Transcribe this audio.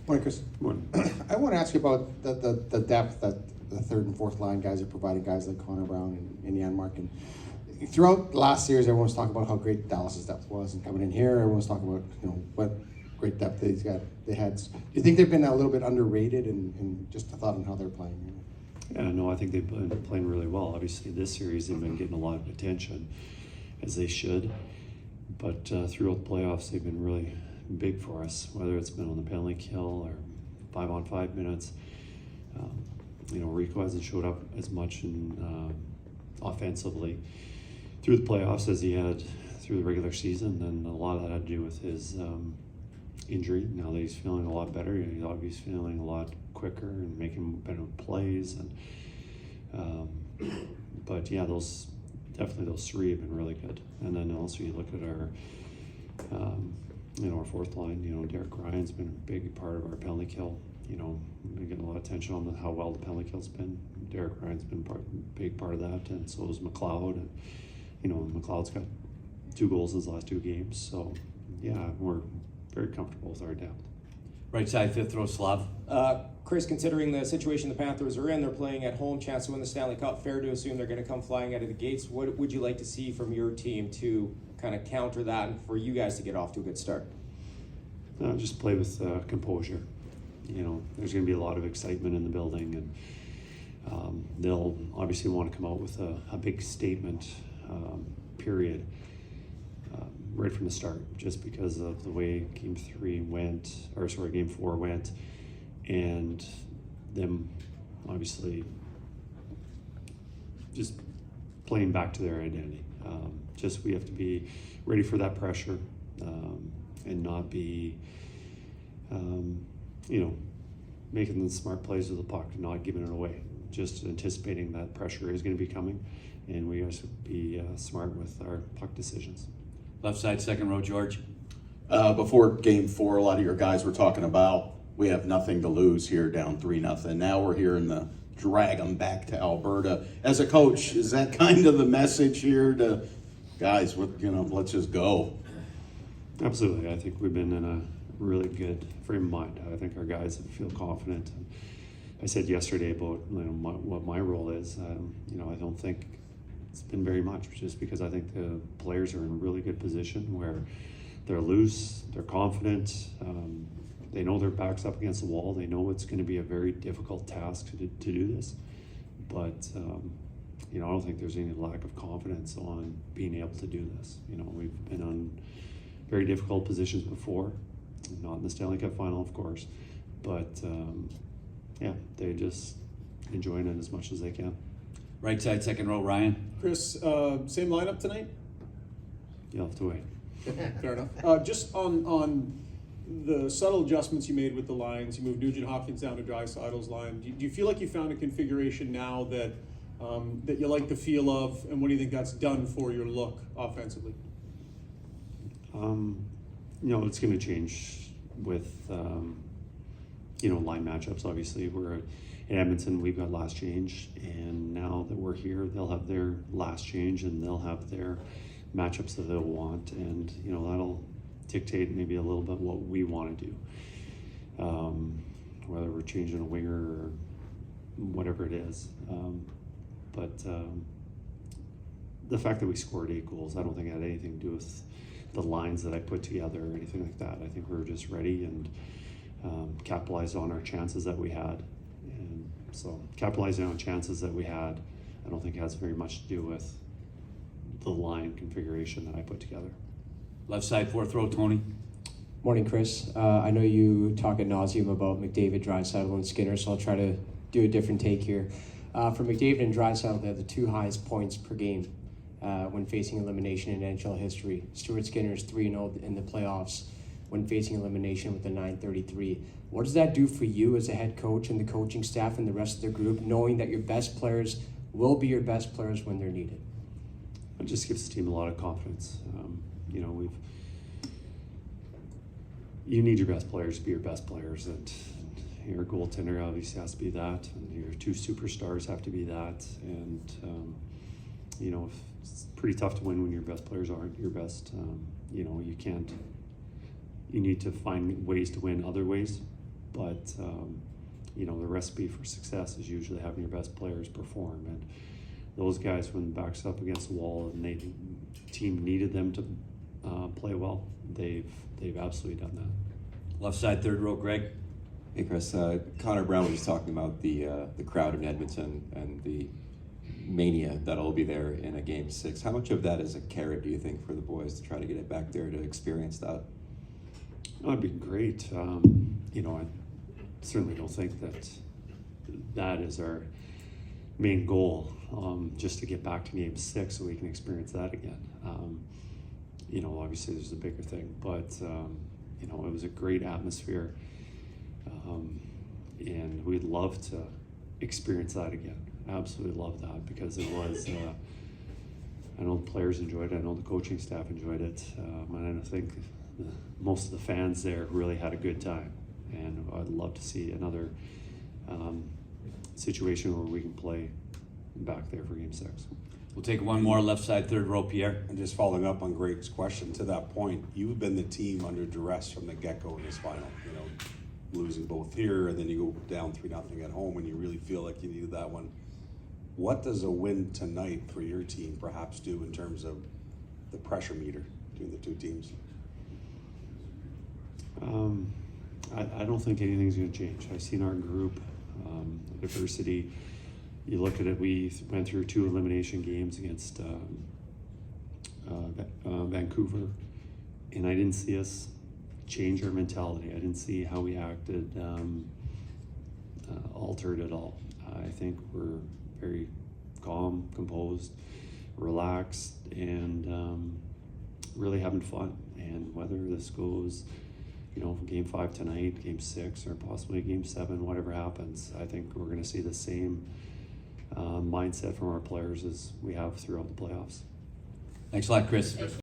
Morning, Chris. Morning. I want to ask you about the depth that the third and fourth line guys are providing, guys like Connor Brown and Janmark. And throughout the last series, everyone was talking about how great Dallas's depth was, and coming in here, everyone was talking about what great depth they had. Do you think they've been a little bit underrated, and just a thought on how they're playing? Yeah, no, I think they've been playing really well. Obviously, this series they've been getting a lot of attention, as they should. But throughout the playoffs, they've been really big for us, whether it's been on the penalty kill or 5-on-5 minutes. Rico hasn't showed up as much offensively through the playoffs as he had through the regular season, and a lot of that had to do with his injury. Now that he's feeling a lot better, he's obviously feeling a lot quicker and making better plays. But yeah, those three have been really good. And then also you look at our fourth line. Derek Ryan's been a big part of our penalty kill. We've been getting a lot of attention on how well the penalty kill's been. Derek Ryan's been a big part of that, and so is McLeod. And McLeod's got 2 goals in his last 2 games. So yeah, we're very comfortable with our depth. Right side, fifth row, Slav. Kris, considering the situation the Panthers are in, they're playing at home, chance to win the Stanley Cup. Fair to assume they're going to come flying out of the gates. What would you like to see from your team to kind of counter that and for you guys to get off to a good start? Just play with composure. There's going to be a lot of excitement in the building, and they'll obviously want to come out with a big statement period right from the start, just because of the way Game 4 went, and them obviously just playing back to their identity. We have to be ready for that pressure and not be making the smart plays with the puck and not giving it away, just anticipating that pressure is going to be coming, and we have to be smart with our puck decisions. Left side, second row, George. Before Game 4, a lot of your guys were talking about we have nothing to lose here, down 3-0. Now we're hearing the drag them back to Alberta. As a coach, is that kind of the message here to guys? Let's just go. Absolutely. I think we've been in a really good frame of mind. I think our guys feel confident. And I said yesterday about what my role is. I don't think it's been very much, just because I think the players are in a really good position where they're loose, they're confident, they know their back's up against the wall, they know it's going to be a very difficult task to do this. But I don't think there's any lack of confidence on being able to do this. We've been on very difficult positions before, not in the Stanley Cup Final, of course, but they're just enjoying it as much as they can. Right side, second row, Ryan. Kris, same lineup tonight? You'll have to wait. Fair enough. Just on the subtle adjustments you made with the lines, you moved Nugent Hopkins down to Draisaitl's line. Do you feel like you found a configuration now that you like the feel of, and what do you think that's done for your look offensively? It's going to change with line matchups. Obviously, we're in Edmonton, we've got last change, and now that we're here, they'll have their last change, and they'll have their matchups that they'll want, and that'll dictate maybe a little bit what we want to do, whether we're changing a winger or whatever it is. But the fact that we scored 8 goals, I don't think it had anything to do with the lines that I put together or anything like that. I think we were just ready and capitalized on our chances that we had. And so capitalizing on chances that we had, I don't think it has very much to do with the line configuration that I put together. Left side, fourth row, Tony. Morning, Kris. I know you talk ad nauseum about McDavid, Draisaitl, and Skinner, so I'll try to do a different take here. For McDavid and Draisaitl, they have the 2 highest points per game when facing elimination in NHL history. Stuart Skinner's 3-0 in the playoffs when facing elimination with a .933. What does that do for you as a head coach and the coaching staff and the rest of the group, knowing that your best players will be your best players when they're needed? It just gives the team a lot of confidence. You need your best players to be your best players, and your goaltender obviously has to be that, and your 2 superstars have to be that, and it's pretty tough to win when your best players aren't your best. You need to find ways to win other ways, but you know, the recipe for success is usually having your best players perform, and those guys, when the back's up against the wall and the team needed them to play well, they've absolutely done that. Left side, third row, Greg. Hey Chris, Connor Brown was just talking about the crowd in Edmonton and the mania that'll be there in a Game 6. How much of that is a carrot, do you think, for the boys to try to get it back there to experience that? That'd be great. You know, I certainly don't think that is our main goal, just to get back to Game 6 so we can experience that again. You know, obviously there's a bigger thing, but you know, it was a great atmosphere, and we'd love to experience that again. Absolutely love that, because it was, I know the players enjoyed it, I know the coaching staff enjoyed it, and I think most of the fans there really had a good time, and I'd love to see another situation where we can play back there for Game 6. We'll take one more, left side, third row, Pierre. And just following up on Greg's question, to that point, you've been the team under duress from the get-go in this final. You know, losing both here, and then you go down 3-0 at home, and you really feel like you needed that one. What does a win tonight for your team perhaps do in terms of the pressure meter between the two teams? I don't think anything's going to change. I've seen our group, diversity. You look at it, we went through 2 elimination games against Vancouver, and I didn't see us change our mentality. I didn't see how we acted altered at all. I think we're very calm, composed, relaxed, and really having fun. And whether this goes, you know, Game 5 tonight, Game 6, or possibly Game 7, whatever happens, I think we're going to see the same mindset from our players as we have throughout the playoffs. Thanks a lot, Chris.